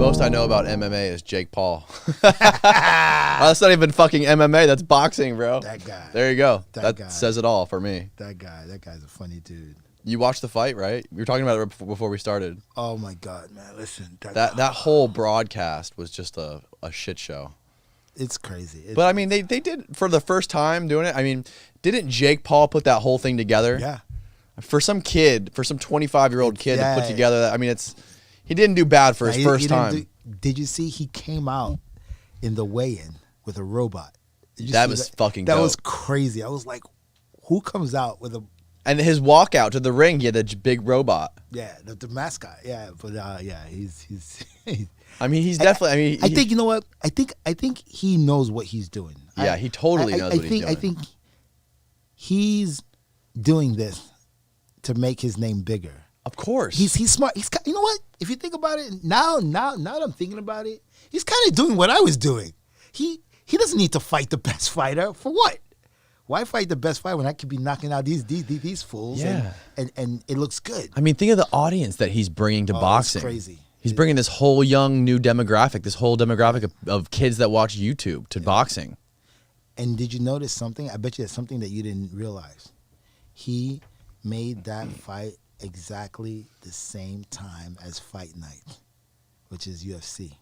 Most I know about MMA is Jake Paul. That's not even fucking MMA. That's boxing, bro. That guy. There you go. That guy. says it all for me. That guy's a funny dude. You watched the fight, right? We were talking about it before we started. Oh my God, man! Listen, that whole broadcast was just a shit show. It's crazy. But I mean, they did for the first time doing it. I mean, didn't Jake Paul put that whole thing together? Yeah. For some 25-year-old kid to put together that, I mean, he didn't do bad for his first time. Did you see he came out in the weigh-in with a robot? That was fucking dope. That was crazy. I was like, who comes out with a... And his walkout to the ring, he had a big robot. Yeah, the mascot. Yeah, but yeah, he's I mean, he's definitely... I think, you know what? I think he knows what he's doing. Yeah, he totally knows what he's doing. I think he's doing this to make his name bigger. Of course. He's smart. You know what? If you think about it, now that I'm thinking about it, he's kind of doing what I was doing. He doesn't need to fight the best fighter. For what? Why fight the best fighter when I could be knocking out these fools? Yeah. And it looks good. I mean, think of the audience that he's bringing to boxing. It's crazy. He's bringing this whole young new demographic, this whole demographic of kids that watch YouTube to boxing. And did you notice something? I bet you it's something that you didn't realize. He made that fight exactly the same time as Fight Night, which is UFC.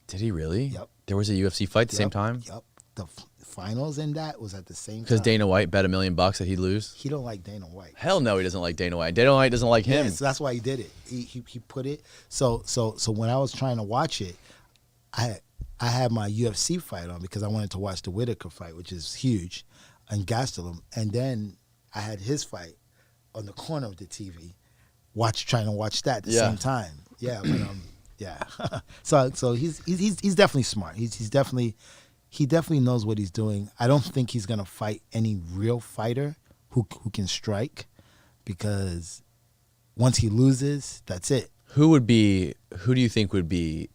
Did he really? Yep. There was a UFC fight at the same time? Yep. The finals in that was at the same time. Because Dana White bet $1 million that he'd lose? He don't like Dana White. Hell no, he doesn't like Dana White. Dana White doesn't like him. Yeah, so that's why he did it. He put it. So when I was trying to watch it, I had my UFC fight on because I wanted to watch the Whitaker fight, which is huge, and Gastelum. And then I had his fight on the corner of the TV, trying to watch that at the same time. Yeah, but, yeah. so he's definitely smart. He definitely knows what he's doing. I don't think he's gonna fight any real fighter who can strike, because once he loses, that's it. Who do you think would be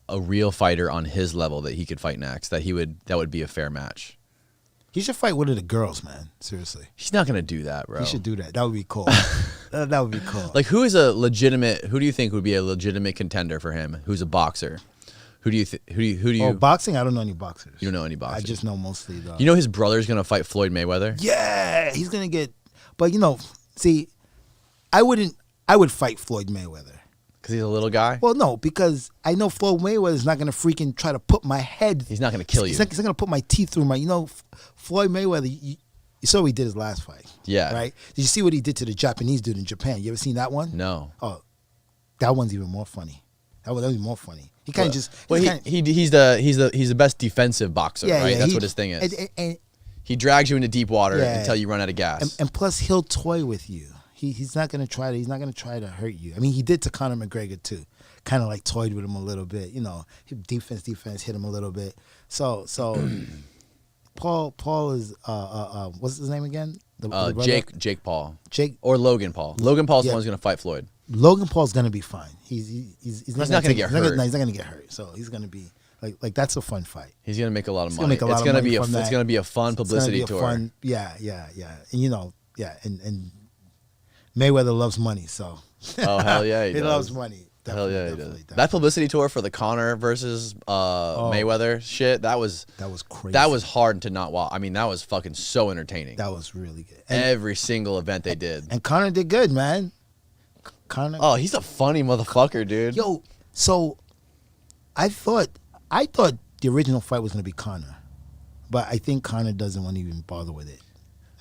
a real fighter on his level that he could fight next? That would be a fair match. He should fight one of the girls, man. Seriously. He's not gonna do that, bro. He should do that. That would be cool. that would be cool. Like, who do you think would be a legitimate contender for him? Who's a boxer? Who do you? Oh, boxing? I don't know any boxers. You don't know any boxers? I just know mostly the... You know his brother's gonna fight Floyd Mayweather? Yeah, he's gonna get... But see, I would fight Floyd Mayweather. Because he's a little guy? Well, no, because I know Floyd Mayweather is not going to freaking try to put my head... He's not going to kill you. He's not going to put my teeth through my... Floyd Mayweather, you saw what he did his last fight. Yeah. Right? Did you see what he did to the Japanese dude in Japan? You ever seen that one? No. Oh, that one's even more funny. That was even more funny. He kind of just... Well, he's the best defensive boxer, right? That's what his thing is. And he drags you into deep water until you run out of gas. And plus, he'll toy with you. He's not gonna try to hurt you. I mean, he did to Conor McGregor too. Kind of like toyed with him a little bit. Defense hit him a little bit. So Paul is what's his name again? Jake Paul. Jake or Logan Paul. Logan Paul's the one who's gonna fight Floyd. Logan Paul's gonna be fine. He's not gonna get hurt. He's not gonna get hurt. So he's gonna be like that's a fun fight. He's gonna make a lot of money. It's gonna be a fun publicity tour. Yeah. And and Mayweather loves money, so. Oh hell yeah, he loves money. Hell yeah, he does. That publicity tour for the Conor versus Mayweather shit, that was crazy. That was hard to not watch. I mean, that was fucking so entertaining. That was really good. Every single event they did. And Conor did good, man. Conor. Oh, he's a funny motherfucker, dude. Yo, so I thought the original fight was gonna be Conor, but I think Conor doesn't want to even bother with it.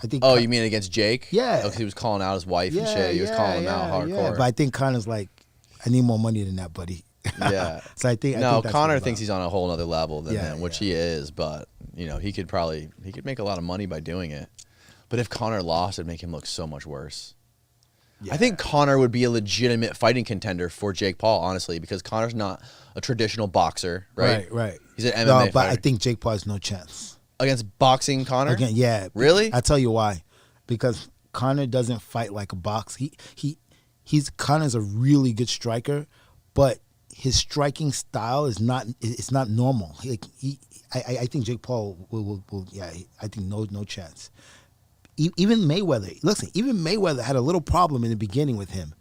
I think. Oh, you mean against Jake? Yeah. Because he was calling out his wife and shit. He was calling him out hardcore. Yeah. But I think Conor's like, I need more money than that, buddy. Yeah. So I think Conor thinks he's on a whole other level than him, which he is. But he could make a lot of money by doing it. But if Conor lost, it'd make him look so much worse. Yeah. I think Conor would be a legitimate fighting contender for Jake Paul, honestly, because Conor's not a traditional boxer, right? Right. He's an MMA but fighter. I think Jake Paul has no chance. Against boxing Conor? Again, yeah. Really? I'll tell you why. Because Conor doesn't fight like a box. Conor's a really good striker, but his striking style is not normal. I think Jake Paul will I think no chance. Even Mayweather, listen, even Mayweather had a little problem in the beginning with him.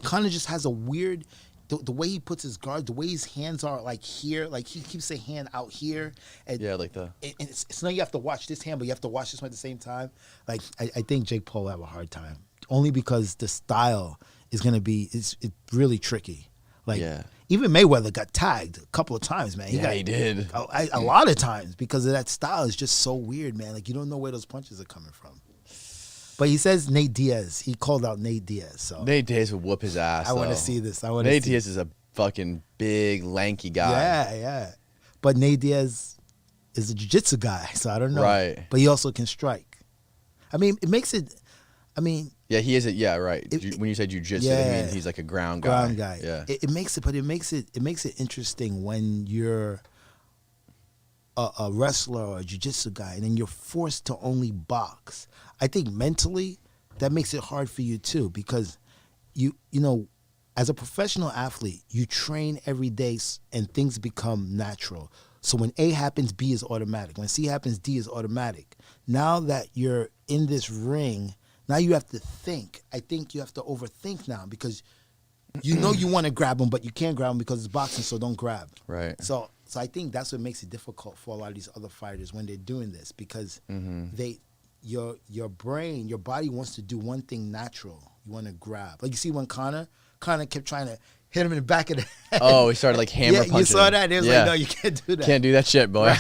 Conor just has a weird the way he puts his guard, the way his hands are like here, like he keeps a hand out here. And, Yeah, like the. and it's not you have to watch this hand, but you have to watch this one at the same time. Like I think Jake Paul will have a hard time, only because the style is gonna be it's really tricky. Like even Mayweather got tagged a couple of times, man. He did a lot of times because of that style is just so weird, man. Like you don't know where those punches are coming from. But he says Nate Diaz. He called out Nate Diaz. So Nate Diaz would whoop his ass. I want to see this. Nate Diaz is a fucking big, lanky guy. Yeah. But Nate Diaz is a jiu-jitsu guy, so I don't know. Right. But he also can strike. I mean, it makes it. I mean. Yeah, he is. Yeah, right. When you say jiu-jitsu, I mean he's like a ground guy. Ground guy. Yeah. It makes it interesting when you're a wrestler or a jiu-jitsu guy, and then you're forced to only box. I think mentally that makes it hard for you too, because you know, as a professional athlete, you train every day and things become natural. So when A happens, B is automatic. When C happens, D is automatic. Now that you're in this ring, now you have to think. I think you have to overthink now because you know you want to grab them, but you can't grab them because it's boxing, so don't grab. Right. So I think that's what makes it difficult for a lot of these other fighters when they're doing this, because your brain, your body wants to do one thing natural. You want to grab. Like you see when Conor kept trying to hit him in the back of the head. Oh, he started like hammer punching. You saw that? It was like, no, you can't do that. Can't do that shit, boy.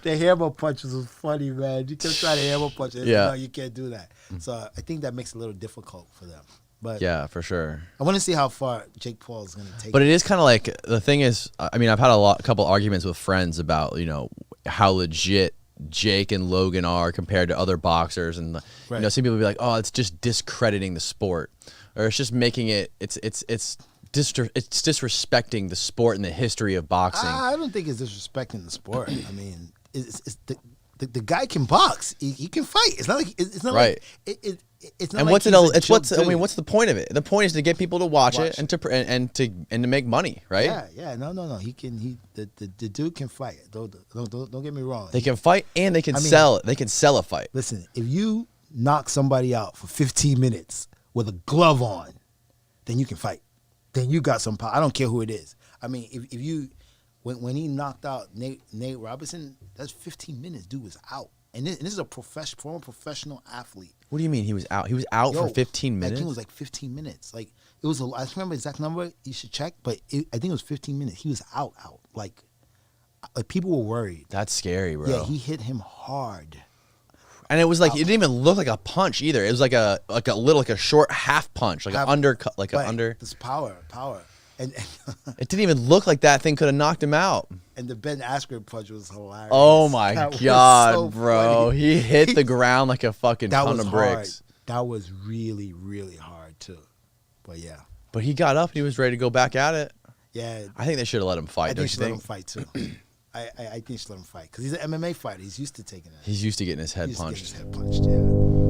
The hammer punches was funny, man. You kept trying to hammer punch it. No, you can't do that. So I think that makes it a little difficult for them. But yeah, for sure. I want to see how far Jake Paul is going to take. But it is kind of like, the thing is, I mean, I've had a couple arguments with friends about, you know, how legit Jake and Logan are compared to other boxers, and you know, some people be like, oh, it's just discrediting the sport, or it's just making it, it's disrespecting the sport and the history of boxing. I don't think it's disrespecting the sport. I mean, it's the guy can box. He can fight. It's not like it's not right. Like it's not. And like what's the point of it? The point is to get people to watch it and to make money, right? Yeah. No. The dude can fight. Don't get me wrong. They can fight and they can sell it. They can sell a fight. Listen, if you knock somebody out for 15 minutes with a glove on, then you can fight. Then you got some power. I don't care who it is. I mean, if you when he knocked out Nate Robinson, that's 15 minutes. Dude was out. And this is a former professional athlete. What do you mean he was out? He was out for 15 minutes? I think it was like 15 minutes. Like, it was, I don't remember the exact number. You should check. But I think it was 15 minutes. He was out. Like people were worried. That's scary, bro. Yeah, he hit him hard. And it was like, it didn't even look like a punch either. It was like a short half punch, like an undercut, This power. And it didn't even look like that thing could have knocked him out. And the Ben Askren punch was hilarious. Oh my God, so bro. Funny. He hit the ground like a fucking ton of bricks. That was really, really hard too. But yeah. But he got up and he was ready to go back at it. Yeah. I think they should have let him fight, don't you think? Let him fight too. I think they should let him fight because he's an MMA fighter. He's used to taking it. He's used to getting his head punched. Yeah.